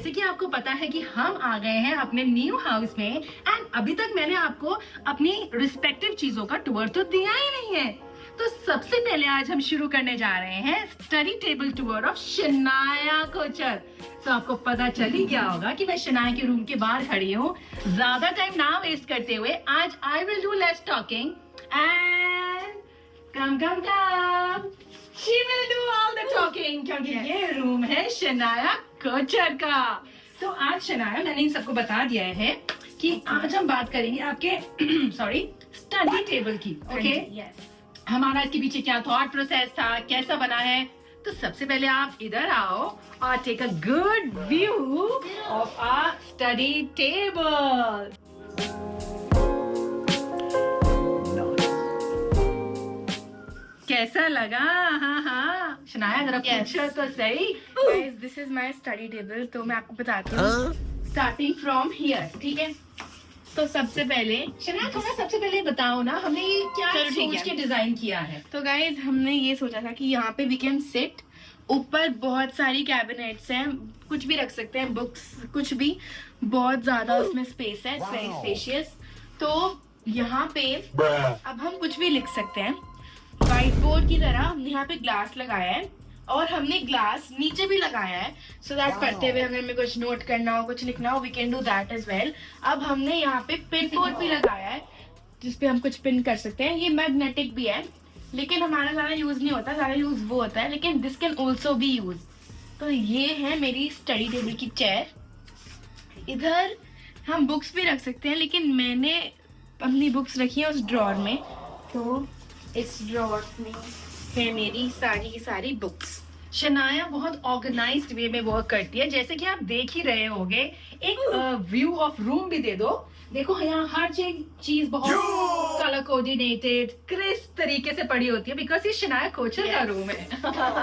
जैसे कि आपको पता है कि हम आ गए हैं अपने न्यू हाउस में एंड अभी तक मैंने आपको अपनी रिस्पेक्टिव चीजों का टूर तो दिया ही नहीं है। तो सबसे पहले आज हम शुरू करने जा रहे हैं study table tour of Shanaya Kochar. तो आपको पता चल ही गया होगा कि मैं शनाया के रूम के बाहर खड़ी हूँ। ज्यादा टाइम ना वेस्ट करते हुए आज I will do less talking and come she will do all the talking, क्योंकि ये रूम है शनाया कोचर का। तो आज शनाया, मैंने इन सबको बता दिया है कि आज हम बात करेंगे आपके सॉरी स्टडी टेबल की। ओके यस, हमारा इसके पीछे क्या थॉट प्रोसेस था, कैसा बना है। तो सबसे पहले आप इधर आओ और take a good view of our study table. कैसा लगा? हाँ हाँ शनाया जरा Yes. पूछो तो सही। Guys this is my study table. तो मैं आपको बताती हूँ स्टार्टिंग फ्रॉम हियर, ठीक है। तो सबसे पहले शनाया थोड़ा सबसे पहले बताओ ना, हमने ये क्या चलो, ठीक सोच है। के डिजाइन किया है। तो गाइस हमने ये सोचा था कि यहाँ पे वी कैन सिट। ऊपर बहुत सारी कैबिनेट्स हैं, कुछ भी रख सकते हैं, बुक्स, कुछ भी। बहुत ज्यादा उसमें स्पेस है, वेरी स्पेशियस। तो यहाँ पे अब हम कुछ भी लिख सकते हैं। व्हाइट बोर्ड की तरह हमने यहाँ पे ग्लास लगाया है और हमने ग्लास नीचे भी लगाया है सो दैट पढ़ते हुए अगर हमें कुछ नोट करना हो, कुछ लिखना हो, we can do that as well. अब हमने यहाँ पे पिन बोर्ड भी लगाया है जिसपे हम कुछ पिन कर सकते हैं। ये मैग्नेटिक भी है लेकिन हमारा ज्यादा यूज नहीं होता, ज्यादा यूज वो होता है, लेकिन this can also be use. तो ये है मेरी स्टडी टेबल की चेयर। इधर हम बुक्स भी रख सकते हैं लेकिन मैंने अपनी बुक्स रखी है उस ड्रॉर में। तो इस ड्रॉर में है मेरी सारी की सारी बुक्स। शनाया बहुत ऑर्गेनाइज्ड वे में वर्क करती है, जैसे कि आप देख ही रहे होंगे। एक व्यू ऑफ रूम भी दे दो। देखो यहाँ हर चीज बहुत कलर कोऑर्डिनेटेड क्रिस्प तरीके से पड़ी होती है, बिकॉज ये शनाया कोचर का Yes. रूम है।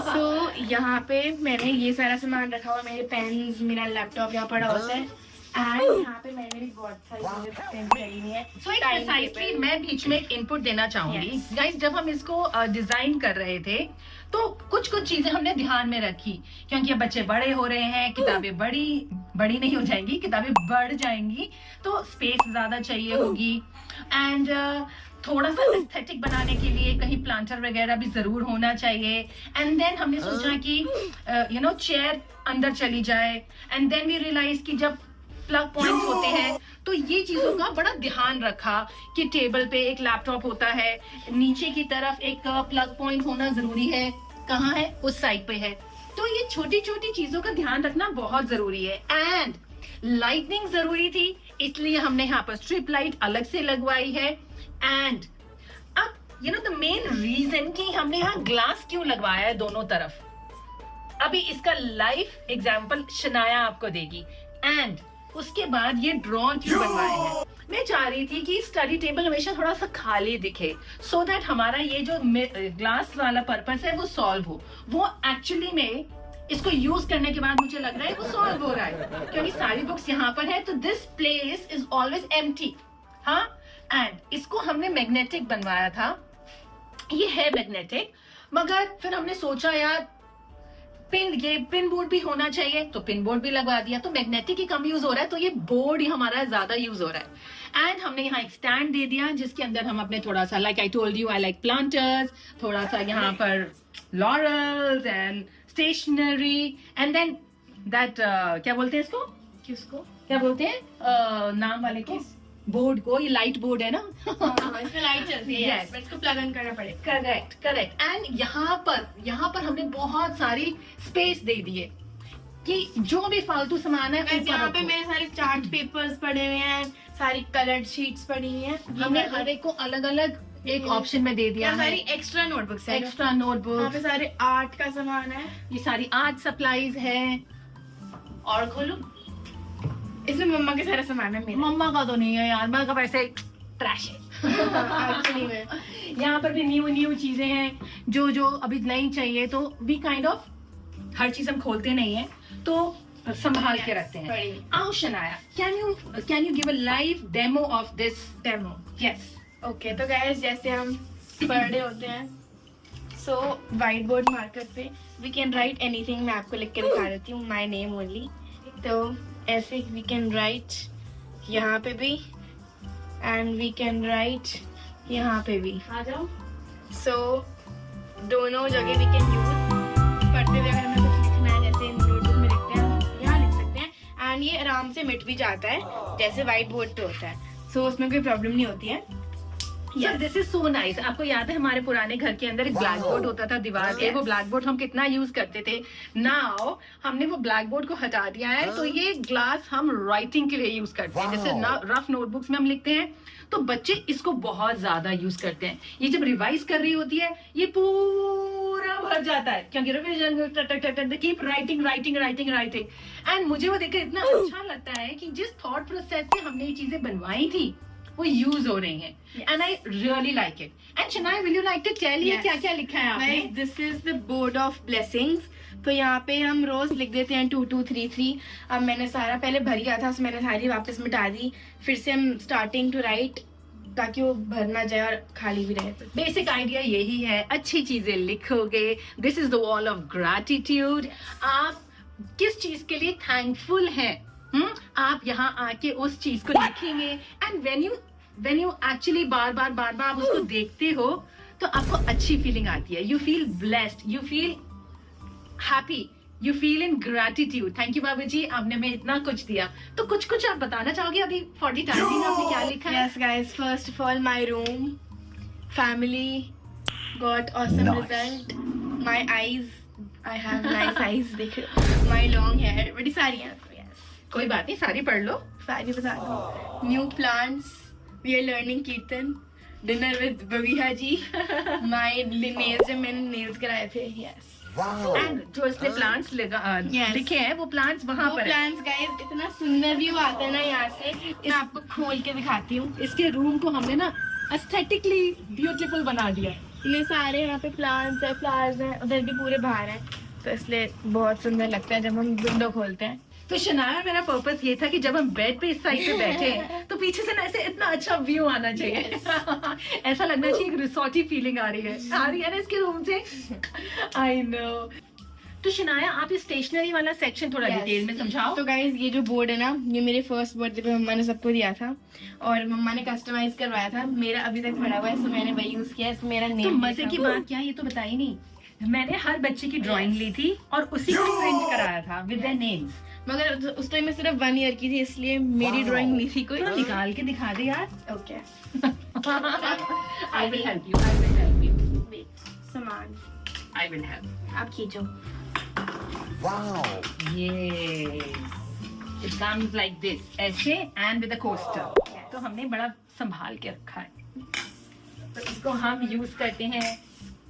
सो यहाँ पे मैंने ये सारा सामान रखा हुआ, मेरे पेन्स, मेरा लैपटॉप यहाँ पड़ा होता है। एंड यहाँ पे मैंने भी बहुत सारी पेन करी हुई है। So, एक precisely मैं बीच में एक इनपुट देना चाहूंगी। Yes. गाइस जब हम इसको डिजाइन कर रहे थे तो कुछ चीजें हमने ध्यान में रखी, क्योंकि अब बच्चे बड़े हो रहे हैं, किताबें बड़ी नहीं हो जाएंगी, किताबें बढ़ जाएंगी, तो स्पेस ज्यादा चाहिए होगी। एंड थोड़ा सा एस्थेटिक बनाने के लिए कहीं प्लांटर वगैरह भी जरूर होना चाहिए। एंड देन हमने सोचा कि चेयर अंदर चली जाए। एंड देन वी रियलाइज कि जब प्लग पॉइंट्स होते हैं तो ये चीजों का बड़ा ध्यान रखा कि टेबल पे एक लैपटॉप होता है, नीचे की तरफ एक प्लग पॉइंट होना जरूरी है। कहाँ है? उस साइड पे है। तो ये छोटी छोटी चीजों का ध्यान रखना बहुत जरूरी है। एंड लाइटनिंग जरूरी थी, इसलिए हमने यहाँ पर स्ट्रिप लाइट अलग से लगवाई है। एंड अब द मेन रीजन कि हमने यहाँ ग्लास क्यों लगवाया है दोनों तरफ, अभी इसका लाइव एग्जाम्पल शनाया आपको देगी। एंड उसके बाद ये ड्रॉर क्यों बनवाए हैं, मैं चाह रही थी कि स्टडी टेबल हमेशा थोड़ा सा खाली दिखे, सो दैट हमारा ये जो ग्लास वाला पर्पस है वो सॉल्व हो। वो एक्चुअली में इसको यूज करने के बाद मुझे लग रहा है वो सॉल्व हो रहा है, क्योंकि सारी बुक्स यहाँ पर है तो this place is always empty. हाँ, एंड इसको हमने मैग्नेटिक बनवाया था, ये है मैग्नेटिक, मगर फिर हमने सोचा यार पिन बोर्ड भी होना चाहिए, तो पिन बोर्ड भी लगवा दिया। तो मैग्नेटिक ही कम यूज हो रहा है, तो ये बोर्ड ही हमारा ज्यादा यूज हो रहा है। एंड हमने यहाँ एक स्टैंड दे दिया जिसके अंदर हम अपने थोड़ा सा, like I told you, I like planters, थोड़ा सा यहाँ पर laurels and stationery. And then that क्या बोलते हैं इसको, किसको क्या बोलते हैं नाम वाले को, बोर्ड को, ये लाइट बोर्ड है ना। इसमें लाइट चलती है। Yes. yes. इसको प्लग इन करना पड़ेगा। करेक्ट। एंड यहाँ पर हमने बहुत सारी स्पेस दे दी है कि जो भी फालतू सामान है Guys, ऊपर यहाँ पे रखो। मेरे सारे चार्ट पेपर्स पड़े हुए हैं, सारी कलर्ड शीट्स पड़ी हुई हैं। हमने हर एक को अलग अलग एक ऑप्शन में दे दिया यहाँ है। सारी एक्स्ट्रा नोटबुक्स है। एक्स्ट्रा यहाँ नोटबुक, पे सारे आर्ट का सामान है। ये सारी आर्ट सप्लाईज है। और खोलो, इसमें मम्मा के सारा सामान है मेरा। मम्मा का तो नहीं है यार, मम्मा का वैसे ट्रैश है। Actually में। यहाँ पर भी न्यू चीजें हैं जो अभी नहीं चाहिए, तो वी काइंड ऑफ हर चीज हम खोलते नहीं है, तो संभाल के रखते हैं। बड़ी। आओ Shanaya, can you give a live demo of this demo. Yes. Okay, तो गाइस जैसे हम पढ़ रहे होते हैं, सो व्हाइट बोर्ड मार्कर पे वी कैन राइट एनीथिंग। मैं आपको लिख के दिखा देती हूँ, माय नेम ओनली। तो ऐसे वी कैन राइट यहाँ पे भी एंड वी कैन राइट यहाँ पे भी. आ जाओ. सो दोनों जगह वी कैन यूज. पढ़ते हुए अगर हमें कुछ लिखना है जैसे नोटबुक में लिखते हैं हम यहाँ लिख सकते हैं एंड ये आराम से मिट भी जाता है जैसे व्हाइट बोर्ड पे होता है. सो उसमें कोई प्रॉब्लम नहीं होती है. यार दिस इज सो नाइस. आपको याद है हमारे पुराने घर के अंदर एक ब्लैक बोर्ड होता था दीवार पे. Yes. वो ब्लैक बोर्ड हम कितना यूज करते थे. नाउ हमने वो ब्लैक बोर्ड को हटा दिया है तो ये ग्लास हम राइटिंग के लिए यूज करते हैं. जैसे रफ नोटबुक्स में हम लिखते हैं तो बच्चे इसको बहुत ज्यादा यूज करते हैं. ये जब रिवाइज कर रही होती है ये पूरा भर जाता है क्योंकि revision keep writing writing writing writing. And मुझे वो देखकर इतना अच्छा लगता है कि जिस थॉट प्रोसेस से हमने ये चीजें बनवाई थी वो यूज हो रही हैं. And I really like it. And Shanaya will you like to tell ये क्या क्या लिखा है आपने? This is the board of blessings. तो यहाँ पे हम रोज लिख देते हैं 2 2 3 3. अब मैंने सारा पहले भरिया था तो मैंने सारी वापस मिटा दी. फिर से हम स्टार्टिंग टू राइट ताकि वो भर ना जाए और खाली भी रहे. तो बेसिक आइडिया यही है. अच्छी चीजें लिखोगे. This is the wall of gratitude. आप किस चीज के लिए थैंकफुल हैं आप यहाँ आके उस चीज को लिखेंगे. एंड व्हेन यू एक्चुअली बार बार आप उसको देखते हो तो आपको अच्छी फीलिंग आती है. You feel blessed, you feel happy, you feel in gratitude. Thank you Babu ji, आपने हमें इतना कुछ दिया. तो कुछ आप बताना चाहोगे अभी 40 टाइमिंग आपने क्या लिखा है? Yes guys, first of all my room, family got awesome result. My eyes, I have nice eyes. देखो, my long hair, बड़ी सारी हैं. Yes. कोई बात नहीं, सारी पढ़ लो. सारी बता दो. New plants, we are learning कीर्तन. Dinner with बबीहा ji. My nails जब मैंने nails कराए थे. Yes. एंड जो इसने प्लांट्स Yes. लिखे हैं वो प्लांट्स वहाँ वो पर है. प्लांट्स गाइस इतना सुंदर व्यू आता है ना यहाँ से. मैं आपको खोल के दिखाती हूँ. इसके रूम को हमने ना एस्थेटिकली ब्यूटीफुल बना दिया. ये सारे यहाँ पे प्लांट्स है, फ्लावर्स हैं, उधर भी पूरे बाहर हैं. तो इसलिए बहुत सुंदर लगता है जब हम विंडो खोलते हैं. तो शनाया मेरा पर्पस ये था कि जब हम बेड पे इस साइड पे बैठे हैं तो पीछे से ना ऐसे इतना अच्छा व्यू आना चाहिए. ऐसा लगना चाहिए एक रिसोर्टी फीलिंग आ रही है ना इसके रूम से. I know. तो शनाया आप इस स्टेशनरी वाला सेक्शन थोड़ा Yes. डिटेल में समझाओ. तो गाइज ये जो बोर्ड है ना ये मेरे फर्स्ट बर्थडे पे मम्मा ने सबको दिया था और मम्मा ने कस्टमाइज करवाया था. मेरा अभी तक पड़ा हुआ है, सो मैंने वही यूज किया. इसमें मेरा तो नेम मजे की बात क्या है ये तो बताई नहीं. मैंने हर बच्चे की ड्राइंग ली थी और उसी को प्रिंट कराया था विद देयर नेम्स. मगर उस टाइम में सिर्फ 1 ईयर की थी इसलिए मेरी ड्राइंग नहीं थी कोई. तो निकाल के दिखा दे यार. Okay. I will help you. सामान आई विल हेल्प. आप खींचो. Yes. It comes like this. ऐसे and with a coaster. तो हमने बड़ा संभाल के रखा है. तो इसको हम यूज करते हैं.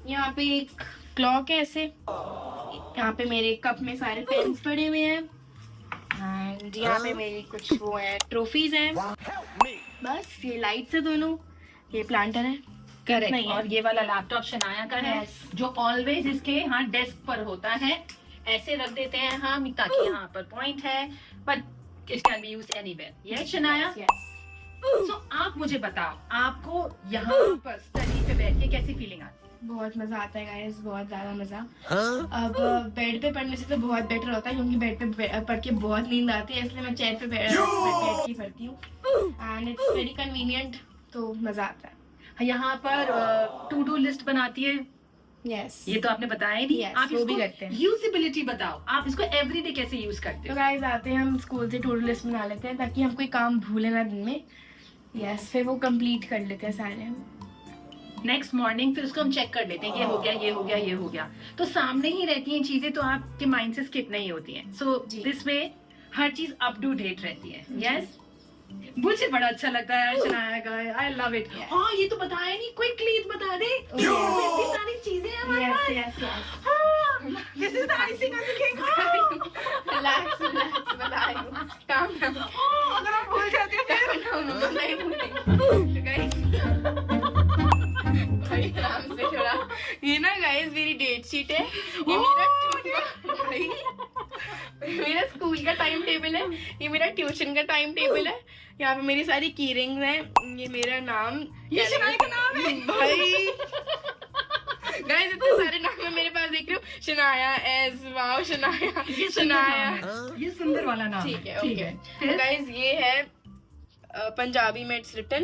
यहाँ पे एक क्लॉक है ऐसे. यहाँ पे मेरे कप में सारे पेन्स पड़े हुए हैं एंड यहाँ पे मेरी कुछ वो है ट्रॉफीज हैं. बस ये लाइट्स है दोनों. ये प्लांटर है. करेक्ट. नहीं है. और ये वाला लैपटॉप शनाया का है Yes. जो ऑलवेज इसके यहाँ डेस्क पर होता है. ऐसे रख देते हैं हम ताकि यहाँ पर पॉइंट है but it can be used anywhere. Yes Shanaya. Yes. सो आप मुझे बताओ आपको यहाँ पर स्टडी पे बैठ के कैसी फीलिंग आती है? बहुत मजा आता है गाइस, बहुत ज्यादा मजा. अब बेड पे पढ़ने से तो बहुत बेटर होता है क्योंकि बेड पे पढ़ के बहुत नींद आती है इसलिए मैं चेयर पे बैठ के पढ़ती हूँ एंड इट्स वेरी कन्वीनियंट. तो मजा आता है. यहाँ पर टू डू लिस्ट बनाती है. यस. ये तो आपने बताया ही नहीं. Yes, आप वो भी इसको करते हैं. यूजेबिलिटी बताओ. आप इसको एवरीडे कैसे यूज करते तो हो? गाइस आते हैं हम स्कूल से टू डू लिस्ट बना लेते हैं ताकि हम कोई काम भूले ना दिन में. यस. फिर वो कंप्लीट कर लेते हैं सारे हम. नेक्स्ट मॉर्निंग फिर उसको हम चेक कर लेते हैं ये हो गया ये हो गया ये हो गया. तो सामने ही रहती हैं चीजें तो आपके माइंड से स्किप नहीं होती हैं. सो जी. दिस वे हर चीज अप टू डेट रहती है. यस. मुझे बड़ा अच्छा लगता है शनाया का. I love it. Yes. हाँ ये तो बताया नहीं. क्विकली बता दे. इतनी सारी चीजें हैं हमारे yes pass. Yes yes. This is the icing on the cake. Relax relax. बता रही हूँ. काम करो. अगर आप भूल जाते हो फिर No, नहीं भूलेंगे. तो guys, भाई आराम से थोड़ा. ये ना गाइस मेरी डेट शीट है. ये भाई मेरा स्कूल का टाइम टेबल है. ये मेरा ट्यूशन का टाइम टेबल है. यहाँ पे मेरी सारी की रिंग्स हैं. ये मेरा नाम. ये शनाया का नाम है. भाई गाइस इतने सारे नाम है मेरे पास, देख रही हूँ। शनाया, एज, वाओ, शनाया, शनाया। ये सुंदर वाला नाम ठीक है, ठीक ओके। है। तो फिर गाइस ये है पंजाबी में इट्स रिटन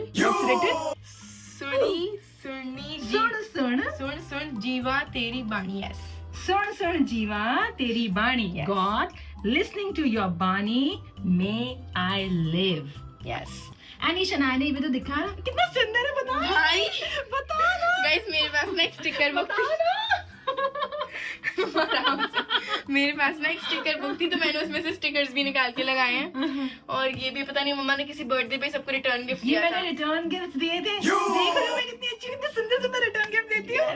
सुनी सुनी सुन सुन सुन सुन जीवा तेरी बाणी। यस, सुन सुन जीवा तेरी बाणी। Yes. God listening to your बानी may I live। Yes. Any Shanaya ने भी तो दिखा ना कितना सुंदर है, बता भाई बता ना गाइस मेरे पास ना एक स्टिकर बुक बता थी। ना। आराम से। मेरे पास ना एक स्टिकर बुक थी, तो मैंने उसमें से स्टिकर्स भी निकाल के लगाए हैं। और ये भी पता नहीं मम्मा ने किसी बर्थडे पे सबको रिटर्न गिफ्ट ये दिया मैंने था। रिटर्न गिफ्ट दिए थे। देख रहे हो मैं कितनी अच्छी कितनी सुंदर सुंदर रिटर्न गिफ्ट देती हूँ।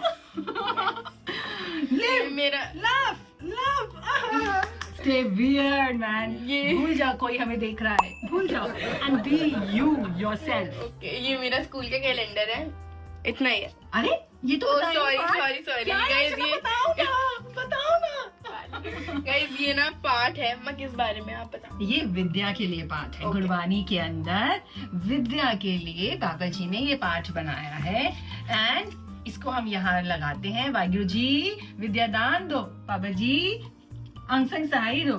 ये मेरा Laugh, laugh. Stay weird, man. ये- भूल जाओ कोई हमें देख रहा है, भूल जाओ and be you yourself. Okay, ये मेरा स्कूल का कैलेंडर है, इतना ही है। अरे ये तो Oh, बताया sorry, नहीं, part. sorry, sorry. क्या है? Guys, चलो ये- बताओ ना। गाइस ये ना पार्ट है, मैं किस बारे में आप बताओ। ये विद्या के लिए पाठ है। Okay. गुरबानी के अंदर विद्या के लिए बाबा जी ने ये पाठ बनाया है एंड इसको हम यहाँ लगाते हैं। वाहिगुरु जी विद्या दान दो, बाबा जी अंग संग सहाय दो।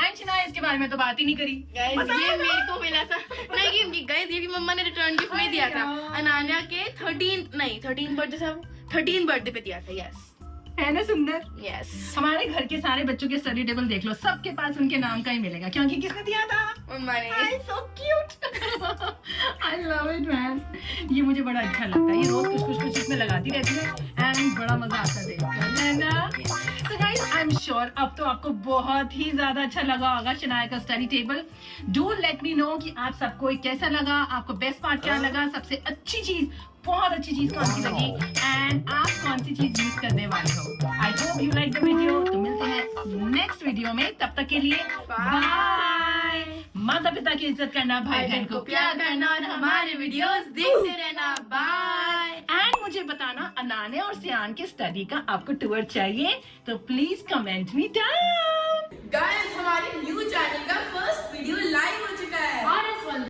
एंड शनाया इसके बारे में तो बात ही नहीं करी। गाइस बताओ ये ना। मेरे को मिला था नहीं, गाइस ये भी मम्मा ने रिटर्न गिफ्ट में दिया था। यार। अनान्या के 13 बर्थडे था, 13 बर्थडे पे दिया था। यस है ना सुंदर। यस। हमारे घर के सारे बच्चों के स्टडी टेबल देख लो, सबके पास उनके नाम का ही मिलेगा, क्योंकि किसने दिया था? मम्मा ने। Ay, so cute. I love it, man. ये मुझे बड़ा अच्छा लगता है। ये रोज कुछ इसमें लगाती रहती है एंड बड़ा मजा आता है देखकर, है ना? So guys, I'm sure अब तो आपको बहुत ही ज्यादा अच्छा लगा होगा शनाया का study table. Do let me know कि आप सबको कैसा लगा, आपको बेस्ट पार्ट क्या लगा, सबसे अच्छी चीज, बहुत अच्छी चीज कौन सी लगी एंड आप कौन सी चीज यूज करने वाले हो। I hope you like the video. तो मिलते हैं नेक्स्ट वीडियो में, तब तक के लिए बाय। माता पिता की इज्जत करना, भाई बहन को प्यार करना और हमारे वीडियोस देखते रहना। बाय। एंड मुझे बताना अनाने और सियान के स्टडी का आपको टूर चाहिए तो प्लीज कमेंट मी डाउन।